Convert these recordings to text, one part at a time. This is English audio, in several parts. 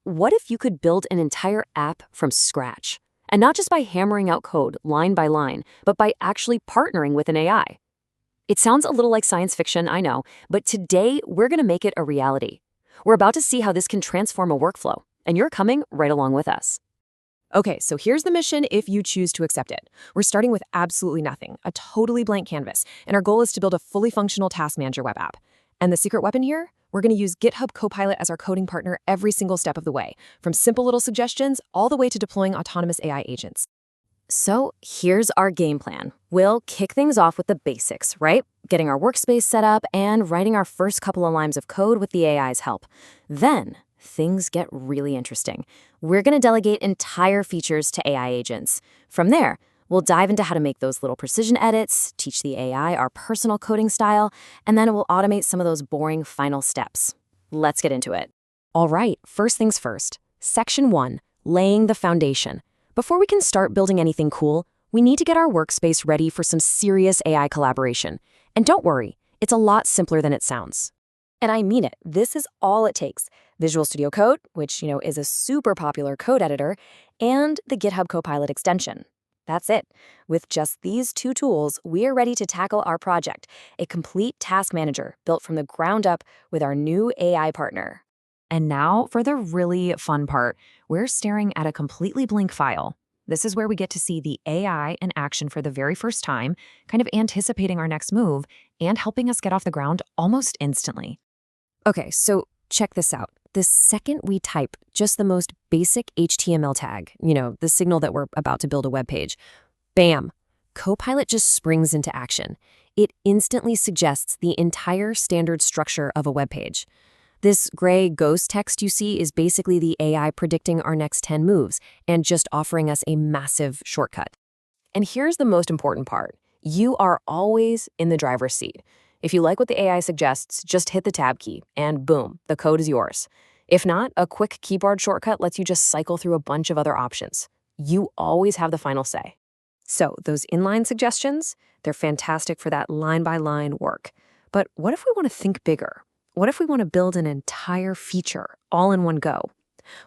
What if you could build an entire app from scratch? And not just by hammering out code line by line, but by actually partnering with an AI. It sounds a little like science fiction, I know, but today we're going to make it a reality. We're about to see how this can transform a workflow, and you're coming right along with us. Okay, so here's the mission if you choose to accept it. We're starting with absolutely nothing, a totally blank canvas, and our goal is to build a fully functional task manager web app. And the secret weapon here? We're going to use GitHub Copilot as our coding partner every single step of the way, from simple little suggestions all the way to deploying autonomous AI agents. So here's our game plan. We'll kick things off with the basics, right? Getting our workspace set up and writing our first couple of lines of code with the AI's help. Then things get really interesting. We're going to delegate entire features to AI agents. From there, we'll dive into how to make those little precision edits, teach the AI our personal coding style, and then we'll automate some of those boring final steps. Let's get into it. All right, first things first. Section 1, laying the foundation. Before we can start building anything cool, we need to get our workspace ready for some serious AI collaboration. And don't worry, it's a lot simpler than it sounds. And I mean it, this is all it takes. Visual Studio Code, which, is a super popular code editor, and the GitHub Copilot extension. That's it. With just these two tools, we are ready to tackle our project, a complete task manager built from the ground up with our new AI partner. And now for the really fun part, we're staring at a completely blank file. This is where we get to see the AI in action for the very first time, kind of anticipating our next move and helping us get off the ground almost instantly. Okay, so check this out. The second we type just the most basic HTML tag, the signal that we're about to build a web page, bam, Copilot just springs into action. It instantly suggests the entire standard structure of a web page. This gray ghost text you see is basically the AI predicting our next 10 moves and just offering us a massive shortcut. And here's the most important part. You are always in the driver's seat. If you like what the AI suggests, just hit the tab key and boom, the code is yours. If not, a quick keyboard shortcut lets you just cycle through a bunch of other options. You always have the final say. So those inline suggestions, they're fantastic for that line-by-line work. But what if we want to think bigger? What if we want to build an entire feature all in one go?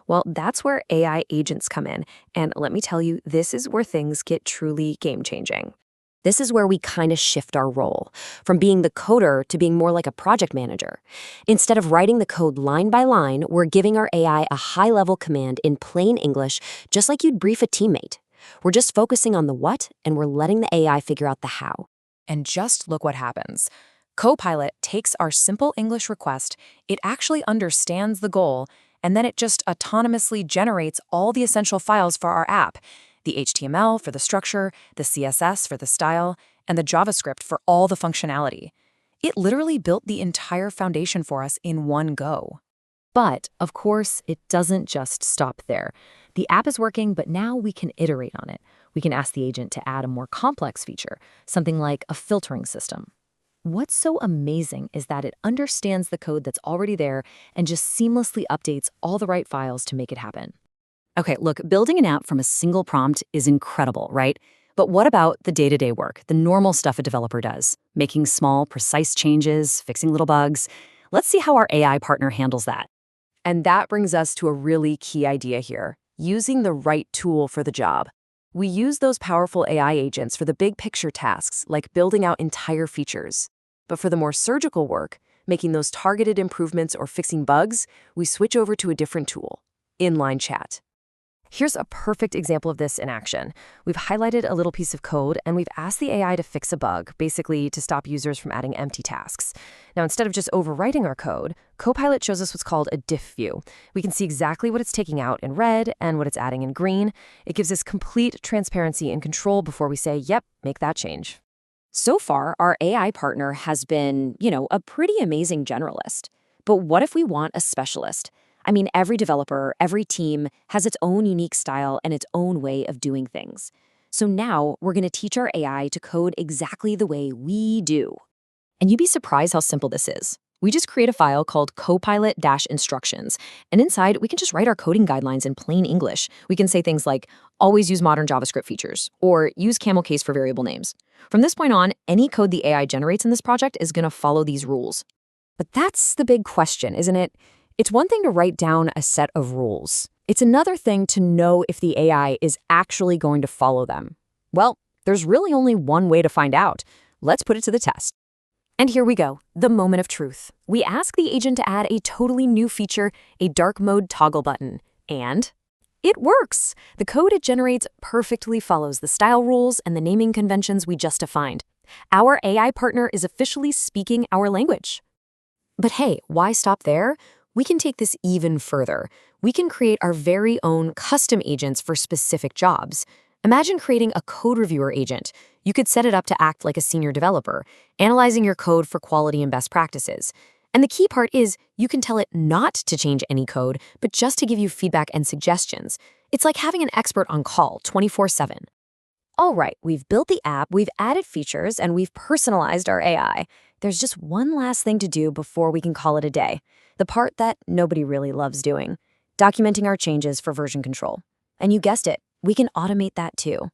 Well, that's where AI agents come in. And let me tell you, this is where things get truly game-changing. This is where we kind of shift our role, from being the coder to being more like a project manager. Instead of writing the code line by line, we're giving our AI a high-level command in plain English, just like you'd brief a teammate. We're just focusing on the what, and we're letting the AI figure out the how. And just look what happens. Copilot takes our simple English request, it actually understands the goal, and then it just autonomously generates all the essential files for our app, the HTML for the structure, the CSS for the style, and the JavaScript for all the functionality. It literally built the entire foundation for us in one go. But, of course, it doesn't just stop there. The app is working, but now we can iterate on it. We can ask the agent to add a more complex feature, something like a filtering system. What's so amazing is that it understands the code that's already there and just seamlessly updates all the right files to make it happen. Okay, look, building an app from a single prompt is incredible, right? But what about the day-to-day work, the normal stuff a developer does? Making small, precise changes, fixing little bugs. Let's see how our AI partner handles that. And that brings us to a really key idea here, using the right tool for the job. We use those powerful AI agents for the big picture tasks, like building out entire features. But for the more surgical work, making those targeted improvements or fixing bugs, we switch over to a different tool, Inline Chat. Here's a perfect example of this in action. We've highlighted a little piece of code, and we've asked the AI to fix a bug, basically to stop users from adding empty tasks. Now, instead of just overwriting our code, Copilot shows us what's called a Diff View. We can see exactly what it's taking out in red and what it's adding in green. It gives us complete transparency and control before we say, yep, make that change. So far, our AI partner has been, a pretty amazing generalist. But what if we want a specialist? I mean, every developer, every team has its own unique style and its own way of doing things. So now we're going to teach our AI to code exactly the way we do. And you'd be surprised how simple this is. We just create a file called copilot-instructions, and inside we can just write our coding guidelines in plain English. We can say things like, always use modern JavaScript features, or use camel case for variable names. From this point on, any code the AI generates in this project is going to follow these rules. But that's the big question, isn't it? It's one thing to write down a set of rules. It's another thing to know if the AI is actually going to follow them. Well, there's really only one way to find out. Let's put it to the test. And here we go, the moment of truth. We ask the agent to add a totally new feature, a dark mode toggle button. And it works! The code it generates perfectly follows the style rules and the naming conventions we just defined. Our AI partner is officially speaking our language. But hey, why stop there? We can take this even further. We can create our very own custom agents for specific jobs. Imagine creating a code reviewer agent. You could set it up to act like a senior developer, analyzing your code for quality and best practices. And the key part is you can tell it not to change any code, but just to give you feedback and suggestions. It's like having an expert on call 24/7. All right, we've built the app, we've added features, and we've personalized our AI. There's just one last thing to do before we can call it a day. The part that nobody really loves doing, documenting our changes for version control. And you guessed it, we can automate that too.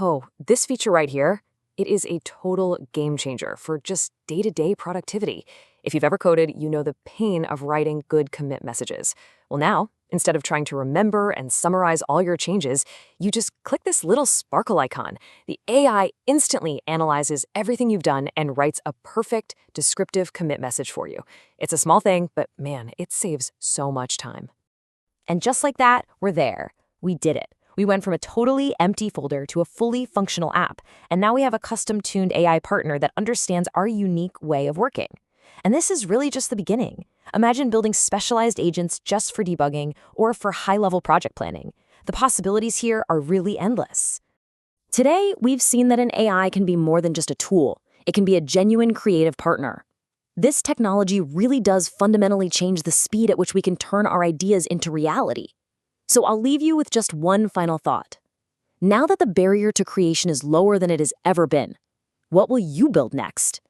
Oh, this feature right here, it is a total game changer for just day-to-day productivity. If you've ever coded, you know the pain of writing good commit messages. Well now, instead of trying to remember and summarize all your changes, you just click this little sparkle icon. The AI instantly analyzes everything you've done and writes a perfect, descriptive commit message for you. It's a small thing, but man, it saves so much time. And just like that, we're there. We did it. We went from a totally empty folder to a fully functional app, and now we have a custom-tuned AI partner that understands our unique way of working. And this is really just the beginning. Imagine building specialized agents just for debugging or for high-level project planning. The possibilities here are really endless. Today, we've seen that an AI can be more than just a tool. It can be a genuine creative partner. This technology really does fundamentally change the speed at which we can turn our ideas into reality. So I'll leave you with just one final thought. Now that the barrier to creation is lower than it has ever been, what will you build next?